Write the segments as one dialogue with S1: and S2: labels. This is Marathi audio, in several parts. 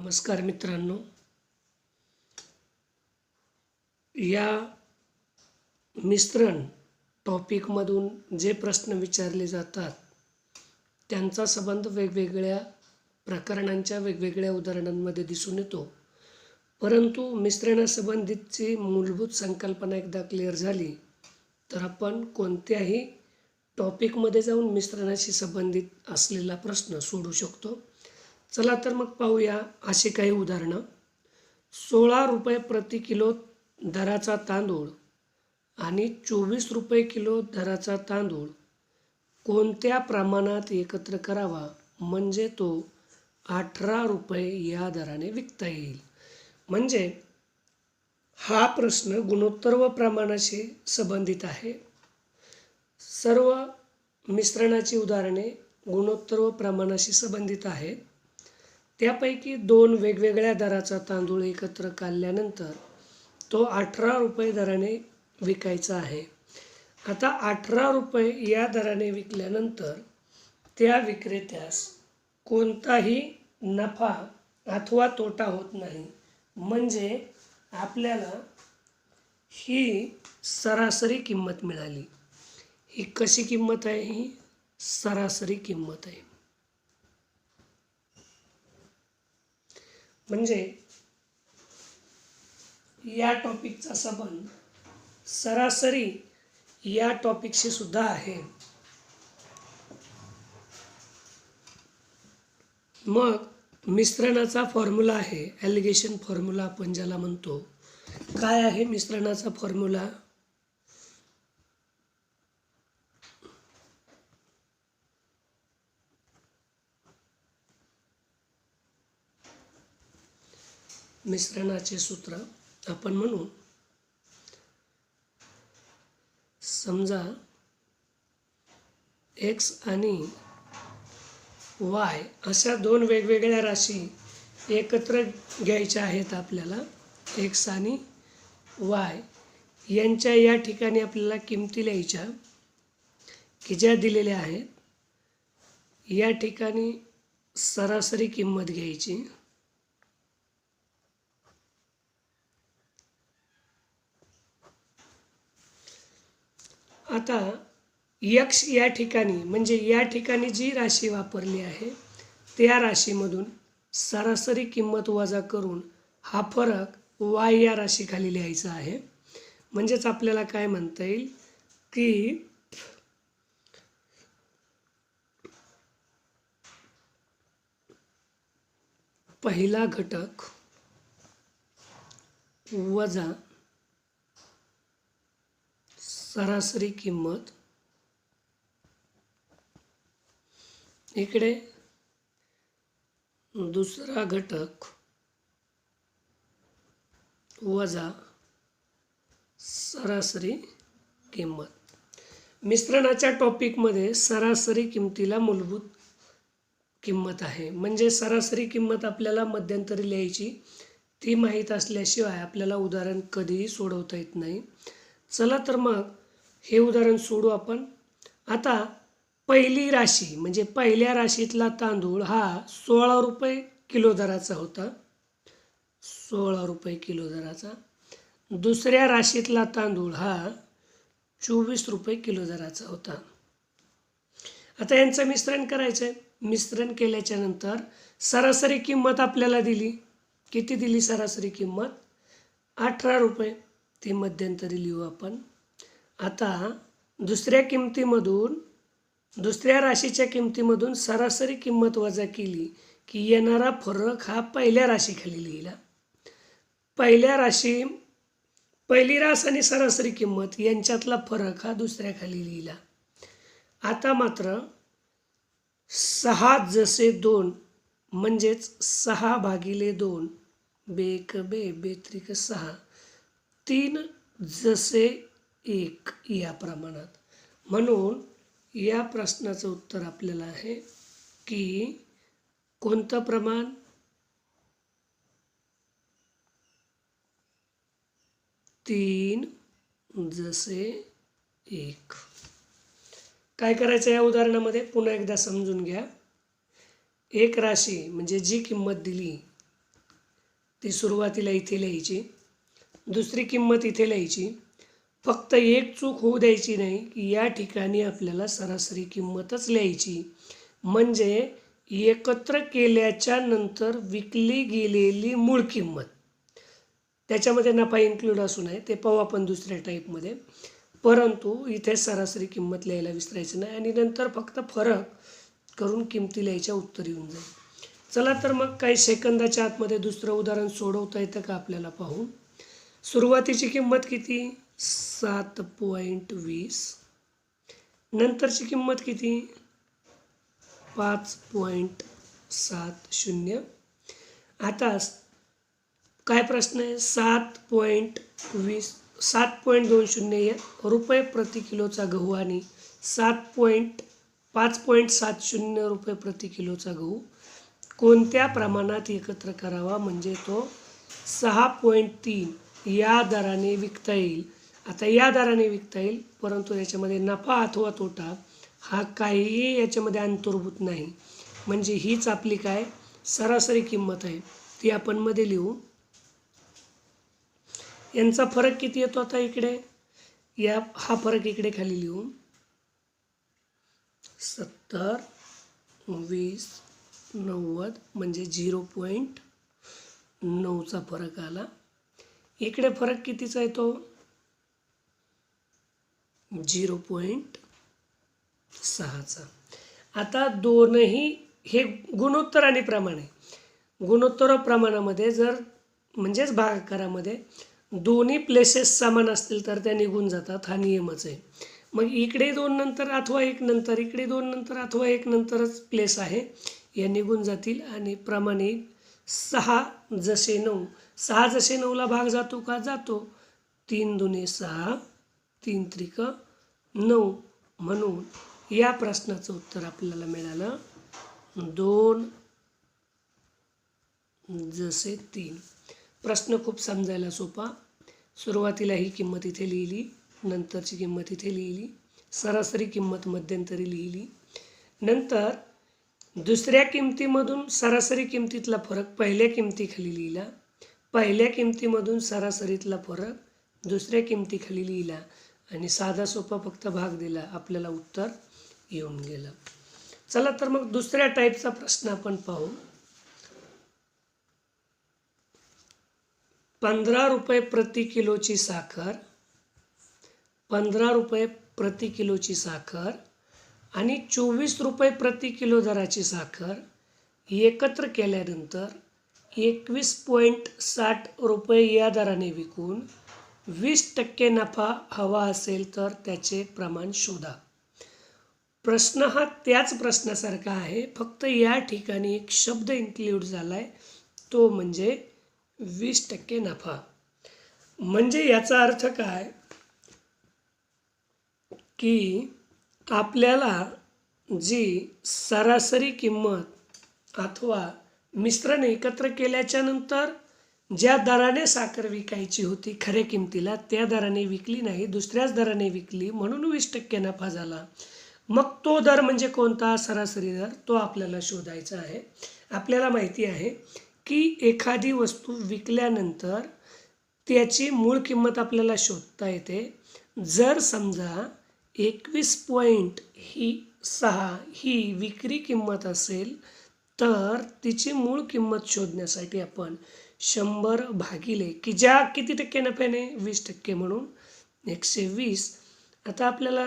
S1: नमस्कार मित्रांनो, या मिश्रण टॉपिकमधून जे प्रश्न विचारले जातात त्यांचा संबंध वेगवेगळ्या प्रकरणांच्या वेगवेगळ्या उदाहरणांमध्ये दिसून येतो. परंतु मिश्रणासंबंधीची मूलभूत संकल्पना एकदा क्लिअर झाली तर आपण कोणत्याही टॉपिकमध्ये जाऊन मिश्रणाशी संबंधित असलेला प्रश्न सोडवू शकतो. चला तर मग पाहूया अशी काही उदाहरणं. 16 रुपये प्रति किलो दराचा तांदूळ आणि 24 रुपये किलो दराचा तांदूळ कोणत्या प्रमाणात एकत्र करावा म्हणजे तो 18 रुपये या दराने विकता येईल. म्हणजे हा प्रश्न गुणोत्तर व प्रमाणाशी संबंधित आहे. सर्व मिश्रणाची उदाहरणे गुणोत्तर व प्रमाणाशी संबंधित आहेत. त्यापैकी 2 वेगवेगळ्या दराचा तांदूळ एकत्र काढल्यानंतर तो 18 रुपये दराने विकायचा आहे. आता 18 रुपये या दराने विकल्यानंतर त्या विक्रेत्यास कोणताही नफा अथवा तोटा होत नाही. म्हणजे आपल्याला ही सरासरी किंमत मिळाली. ही कशी किंमत आहे? ही सरासरी किंमत आहे. म्हणजे या टॉपिकचा संबंध सरासरी या टॉपिकशी सुद्धा आहे. मग मिश्रणाचा फॉर्म्युला आहे, ॲलिगेशन फॉर्म्युला आपण ज्याला म्हणतो. काय आहे मिश्रणाचा फॉर्म्युला? मिश्रणाचे सूत्र आपण म्हणू. समजा x आणि y अशा 2 वेगवेगळ्या राशी एकत्र घ्यायच्या आहेत आपल्याला. x आणि y यांच्या या ठिकाणी आपल्याला किमती लिहायच्या की ज्या दिलेल्या आहेत. या ठिकाणी सरासरी किंमत घ्यायची. आता x या ठिकाणी म्हणजे या ठिकाणी जी राशी वापरली आहे त्या राशीमधून सरासरी किंमत वजा करून हा फरक y या राशीखाली लिहायचा आहे. म्हणजेच आपल्याला काय म्हणता येईल की पहिला घटक वजा सरासरी किंमत, इकडे दुसरा घटक वजा सरासरी किंमत. मिश्रणाच्या टॉपिकमध्ये सरासरी किंमतीला मूलभूत किंमत आहे. म्हणजे सरासरी किंमत आपल्याला मध्यंतरी लिहायची. ती माहीत असल्याशिवाय आपल्याला उदाहरण कधीही सोडवता येत नाही. चला तर मग हे उदाहरण सोडू आपण. आता पहिली राशी म्हणजे पहिल्या राशीतला तांदूळ हा 16 रुपये किलो दराचा होता. 16 रुपये किलो दराचा. दुसऱ्या राशीतला तांदूळ हा 24 रुपये किलो दराचा होता. आता यांचं मिश्रण करायचं आहे. मिश्रण केल्याच्या नंतर सरासरी किंमत आपल्याला दिली. किती दिली सरासरी किंमत? 18 रुपये. ती मध्यंतरी लिहू आपण. आता दुसऱ्या राशीच्या किमतीमधून सरासरी किंमत वजा केली की येणारा फरक हा पहिल्या राशीखाली लिहिला. पहिली रास आणि सरासरी किंमत यांच्यातला फरक हा दुसऱ्याखाली लिहिला. आता मात्र 6 जसे 2 म्हणजेच 6/2 बेक बे बेत्रिक 6 3 जसे 1 या प्रमाणात. म्हणून या प्रश्नाचं उत्तर आपल्याला आहे की कोणतं प्रमाण? 3 जसे 1. काय करायचं या उदाहरणामध्ये पुन्हा एकदा समजून घ्या. एक राशी म्हणजे जी किंमत दिली ती सुरुवातीला इथे लिहायची, दुसरी किंमत इथे लिहायची. फक्त एक चूक होऊ द्यायची नाही की या ठिकाणी आपल्याला सरासरी किंमतच लिहायची. म्हणजे एकत्र केल्याच्या नंतर विकली गेलेली मूळ किंमत, त्याच्यामध्ये नफा इन्क्लूड असू नये, ते पाहू आपण दुसऱ्या टाईपमध्ये. परंतु इथे सरासरी किंमत लिहायला विसरायचं नाही आणि नंतर फक्त फरक करून किमती लिहायच्या, उत्तर येऊन जाईल. चला तर मग काही सेकंदाच्या आतमध्ये दुसरं उदाहरण सोडवता येतं का आपल्याला पाहू. सुरुवातीची किंमत किती? 7.20. नंतरची किंमत किती? 5.70. आता काय प्रश्न आहे? 7.20 रुपये प्रति किलोचा गहू आणि 5.70 रुपये प्रति किलोचा गहू कोणत्या प्रमाणात एकत्र करावा म्हणजे तो 6.3 या दराने विकता येईल. आता या दराने विकता येईल, परंतु याच्यामध्ये नफा अथवा तोटा हा काहीही याच्यामध्ये अंतर्भूत नाही. म्हणजे हीच आपली काय सरासरी किंमत आहे, ती आपण मध्ये लिहू. यांचा फरक किती येतो आता इकडे? हा फरक इकडे खाली लिहू. 70, 20, 90 म्हणजे 0.9चा फरक आला. इकडे फरक कितीचा येतो? 0.6चा. आता दोनही हे गुणोत्तर आणि प्रमाण आहे. गुणोत्तर प्रमाणामध्ये जर म्हणजेच भागाकारामध्ये दोन्ही प्लेसेस समान असतील तर त्या निघून जातात, हा नियमच आहे. मग इकडे 2 नंतर अथवा 1 नंतर, इकडे 2 नंतर अथवा 1 नंतरच प्लेस आहे, या निघून जातील. आणि प्रमाणे 6 जसे 9, 6 जसे 9ला भाग जातो का? जातो. 3 दुने 6, 3 त्रिक 9. म्हणून या प्रश्नाचं उत्तर आपल्याला मिळालं 2 जसे 3. प्रश्न खूप समजायला सोपा. सुरुवातीला ही किंमत इथे लिहिली, नंतरची किंमत इथे लिहिली, सरासरी किंमत मध्यंतरी लिहिली. नंतर दुसऱ्या किमतीमधून सरासरी किमतीतला फरक पहिल्या किमतीखाली लिहिला, पहिल्या किमतीमधून सरासरीतला फरक दुसऱ्या किमतीखाली लिहिला आणि साधा सोपा फक्त भाग दिला, आपल्याला उत्तर येऊन गेलं. चला तर मग दुसऱ्या टाईपचा प्रश्न आपण पाहू. 15 रुपये प्रति किलोची साखर, 15 रुपये प्रति किलोची साखर आणि 24 रुपये प्रति किलो दराची साखर एकत्र केल्यानंतर 21.60 रुपये या दराने विकून 20% नफा हवा असेल तर त्याचे प्रमाण शोधा. प्रश्न हा त्याच प्रश्नासारखा आहे, फक्त या ठिकाणी एक शब्द इन्क्ल्यूड झाला आहे, तो म्हणजे 20% नफा. म्हणजे याचा अर्थ काय की आपल्याला जी सरासरी किंमत अथवा मिश्रण एकत्र केल्याच्या नंतर ज्या दराने साखर विकायची होती खऱ्या किमतीला, त्या दराने विकली नाही, दुसऱ्याच दराने विकली, म्हणून 20% नफा झाला. मग तो दर म्हणजे कोणता? सरासरी दर. तो आपल्याला शोधायचा आहे. आपल्याला माहिती आहे की एखादी वस्तू विकल्यानंतर त्याची मूळ किंमत आपल्याला शोधता येते. जर समजा 21.6 ही विक्री किंमत असेल तर तिची मूळ किंमत शोधण्यासाठी आपण 100 भागिले की ज्या किती टक्के नफ्याने? 20% म्हणून 120. आता आपल्याला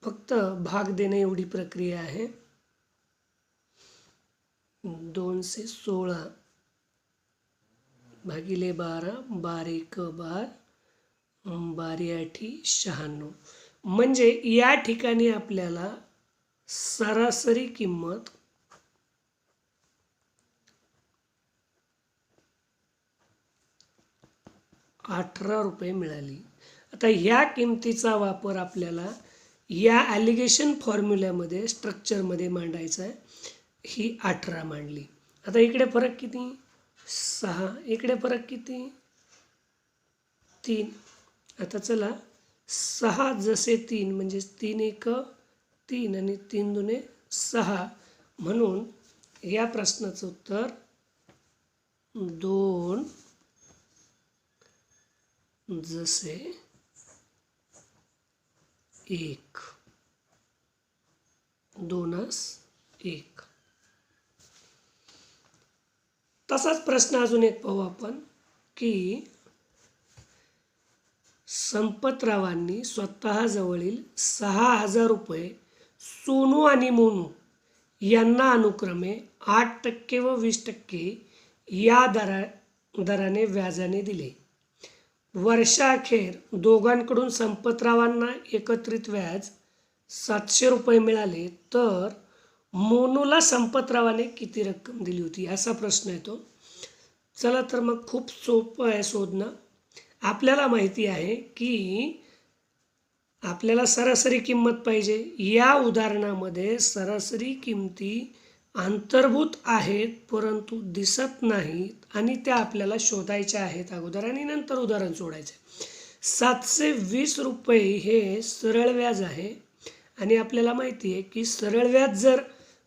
S1: फक्त भाग देणे एवढी प्रक्रिया आहे. 216 भागिले 12, 12 12, 12 96. म्हणजे या ठिकाणी आपल्याला सरासरी किंमत 18 रुपये मिळाली. आता ह्या किमतीचा वापर आपल्याला या ॲलिगेशन फॉर्म्युल्यामध्ये स्ट्रक्चरमध्ये मांडायचा आहे. ही 18 मांडली. आता इकडे फरक किती? 6. इकडे फरक किती? 3. आता चला 6 जसे 3 म्हणजे 3 1 3 आणि 3 दुने 6. म्हणून या प्रश्नाचं उत्तर 2 जसे 1 2:1. तसाच प्रश्न अजून एक पाहू आपण की संपतरावांनी स्वतःजवळील 6,000 रुपये सोनू आणि मोनू यांना अनुक्रमे 8% व 20% या दराने व्याजाने दिले. वर्षाअखेर दोघांकडून संपतरावांना एकत्रित व्याज 700 रुपये मिळाले तर मोनूला संपतरावाने किती रक्कम दिली होती, असा प्रश्न येतो. चला तर मग खूप सोपं आहे शोधणं. आपल्याला माहिती आहे की आपल्याला सरासरी किंमत पाहिजे. या उदाहरणामध्ये सरासरी किमती अंतर्भूत आहेत परंतु दिसत नाहीत आणि त्या आपल्याला शोधायच्या आहेत अगोदर आणि नंतर उदाहरण सोडायचे. 720 रुपये हे सरळ व्याज आहे आणि आपल्याला माहिती आहे की सरळ व्याज जर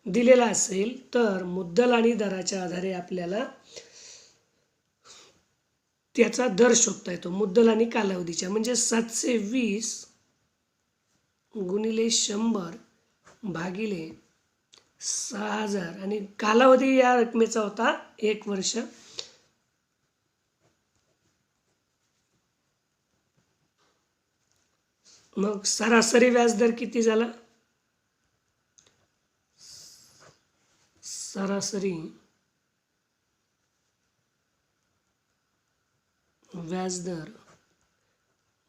S1: दिलेला असेल तर मुद्दल आणि दराच्या आधारे आपल्याला त्याचा दर शोधता येतो, मुद्दल आणि कालावधीच्या. म्हणजे 720 गुणिले 100 भागिले 6,000 आणि कालावधी या रकमेचा होता 1 वर्ष. मग सरासरी व्याजदर किती झाला? सरासरी व्याजदर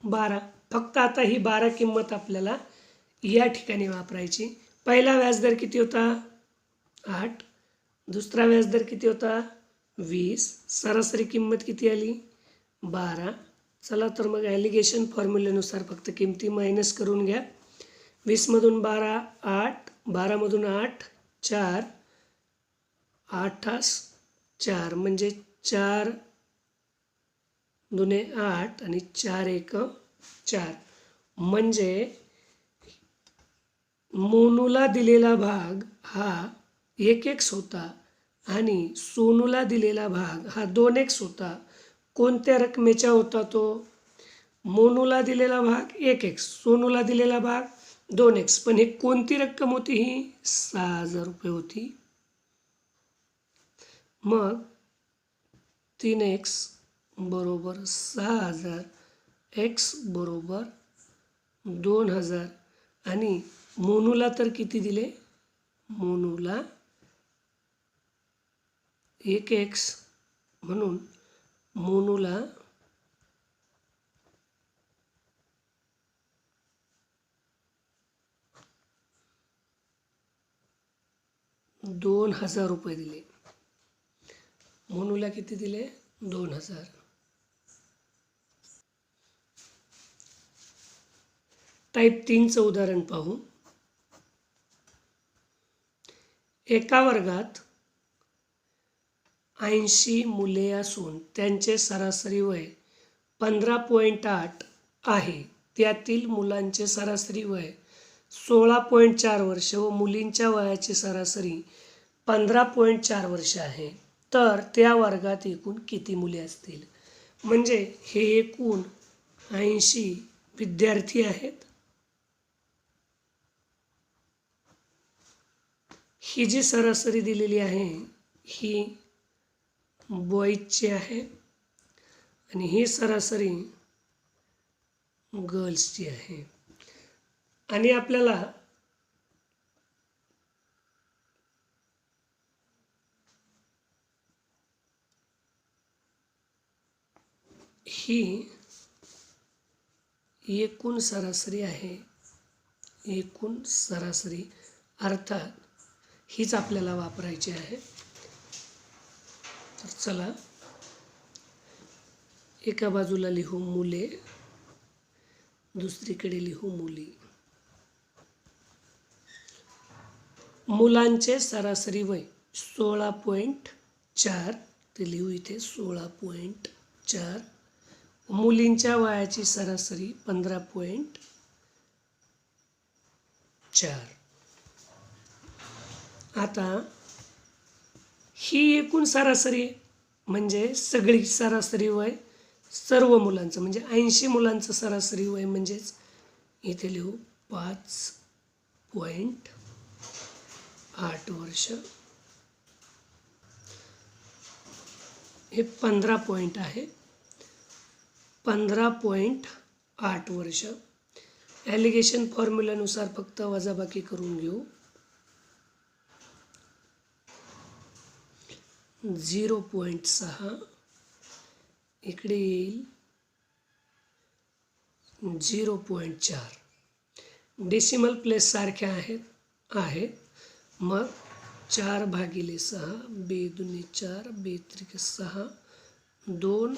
S1: 12. फक्त आता ही 12 किंमत आपल्याला या ठिकाणी वापरायची. पहिला व्याजदर किती होता? 8. दुसरा व्याजदर किती होता? 20. सरासरी किंमत किती आली? 12. चला तर मग ॲलिगेशन फॉर्म्युलेनुसार फक्त किमती मायनस करून घ्या. 20मधून 12 8, 12मधून 8 4, 8 4 म्हणजे 4 दुने 8 आणि 4 1 4. म्हणजे मोनूला दिलेला भाग हा 1x होता आणि सोनूला दिलेला भाग हा 2x होता. कोणत्या रकमेचा होता तो? मोनूला दिलेला भाग 1x, सोनूला दिलेला भाग 2x. पण हे कोणती रक्कम होती? ही 6,000 रुपये होती. मग 3x बरोबर 6,000, x बरोबर 2,000 आणि मोनूला तर किती दिले? मोनूला 1x म्हणून मोनूला 2,000 रुपये दिले. मोनूला किती दिले? 2,000. टाईप 3चं उदाहरण पाहू. एका वर्गात 80 मुले असून त्यांचे सरासरी वय 15.8 आहे. त्यातील मुलांचे सरासरी वय 16.4 वर्ष व मुलींच्या वयाची सरासरी 15.4 वर्ष आहे. तर त्या वर्गात एकूण किती मुले असतील? म्हणजे हे एकूण 80 विद्यार्थी आहेत. ही जी सरासरी दिलेली आहे ही बॉईजची आहे आणि ही सरासरी गर्ल्सची आहे. आणि आपल्याला ही एकूण सरासरी आहे. एकूण सरासरी अर्थात हीच आपल्याला वापरायची आहे. तर चला एका बाजूला लिहू मुले, दुसरीकडे लिहू मुली. मुलांचे सरासरी वय 16.4 ते लिहू इथे 16.4. मुलींच्या वयाची सरासरी 15.4. आता ही एकूण सरासरी म्हणजे सगळी सरासरी वय सर्व मुलांचं म्हणजे 80 मुलांचं सरासरी वय म्हणजेच इथे लिहू 5.8 वर्ष. हे 15 पॉईंट आहे. 15.8 वर्ष. ॲलिगेशन फॉर्म्युलानुसार फक्त वजाबाकी करून घेऊ. 0.6 इकडे येईल 0.4. डेसिमल प्लेस सारख्या आहेत. मग 4/6 2 4 2 6 2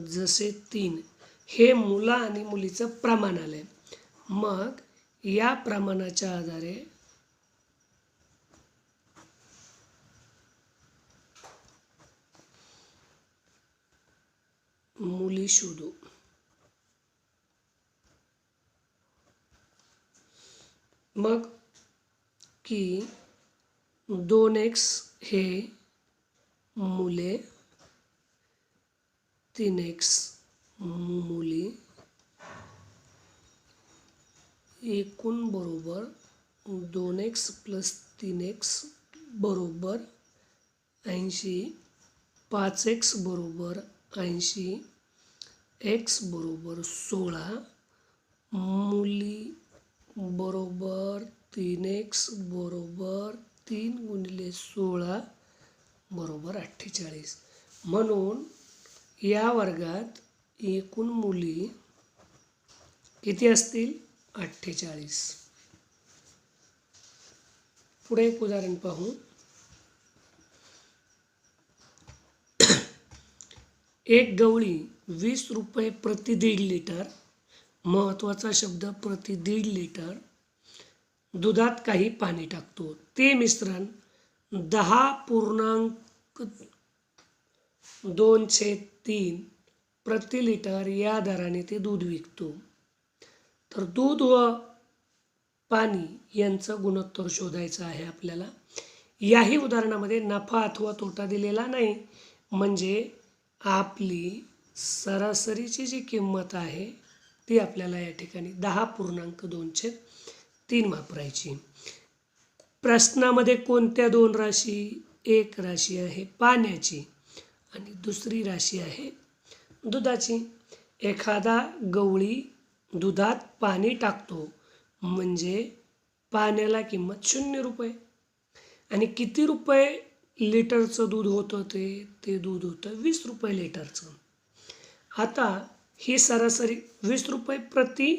S1: जसे 3 हे मुला आणि मुलीचं प्रमाण आलं आहे. मग या प्रमाणाच्या आधारे मुली शोधू. मग की 2x हे मुले 3x मुली एकूण बरोबर 2x + 3x बरोबर 80. 5x बरोबर 80. x बरोबर 16. मुली बरोबर 3x बरोबर 3 × 16 बरोबर 48. म्हणून या वर्गात एकूण मुली किती असतील? 48. पुढे एक उदाहरण पाहू. एक गवळी 20 रुपये प्रति 1.5 लिटर, महत्त्वाचा शब्द प्रति 1.5 लिटर दुधात काही पाणी टाकतो. ते मिश्रण 10.2/3 प्रति लिटर या दराने ते दूध विकतो. तर दूध व पाणी यांचं गुणोत्तर शोधायचं आहे आपल्याला. याही उदाहरणामध्ये नफा अथवा तोटा दिलेला नाही, म्हणजे आपली सरासरीची जी किंमत आहे ती आपल्याला या ठिकाणी 10.2/3 वापरायची. प्रश्नामध्ये कोणत्या 2 राशी? एक राशी आहे पाण्याची आणि दुसरी राशी आहे दुधाची. एखादा गवळी दुधात पाणी टाकतो म्हणजे पाण्याला किंमत 0 रुपये. आणि किती रुपये लिटरचं दूध होतं? ते दूध होतं 20 रुपये लिटरचं. आता ही सरासरी 20 रुपये प्रति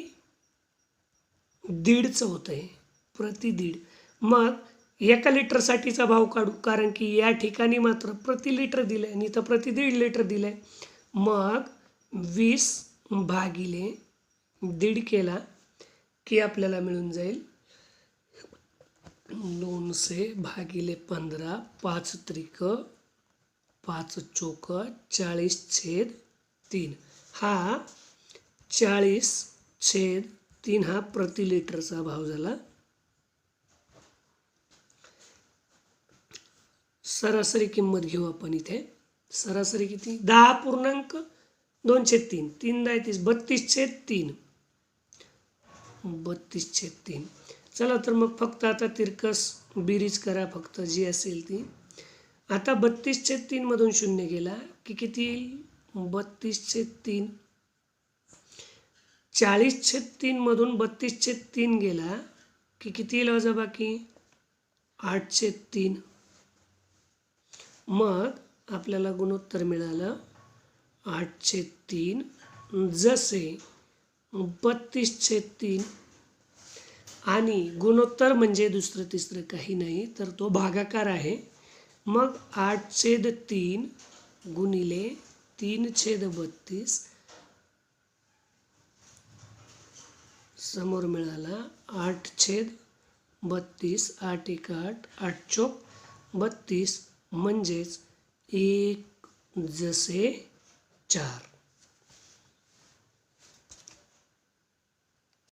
S1: 1.5चं होतं आहे, प्रति 1.5. मग एका लिटरसाठीचा भाव काढू, कारण की या ठिकाणी मात्र प्रति लिटर दिलं आहे आणि इथं प्रति 1.5 लिटर दिलं आहे. मग 20/1.5 केला की आपल्याला मिळून जाईल 200/15. 5 त्रिक 5 चोक 40/3. हा 40/3 हा प्रति लिटरचा भाव झाला. सरासरी किंमत घेऊ आपण इथे. सरासरी किती? 10.2/3. 3 × 30 32/3. 32/3. चला तर मग फक्त आता तिरकस बेरीज करा फक्त जी असेल ती. आता 32/3 मधून 0 गेला की किती येईल? 32/3. 40/3 मधून 32/3 गेला की किती येईल वजाबाकी? 8/3. मग आपल्याला गुणोत्तर मिळालं 8/3. जसे 32/3 आणि गुणोत्तर म्हणजे दुसरं तिसरं काही नाही तर तो भागाकार आहे. मग 8/3 गुणिले 3/32 समोर मिळाला 8/32. 8 × 8 8 चोक 32 म्हणजेच 1/4.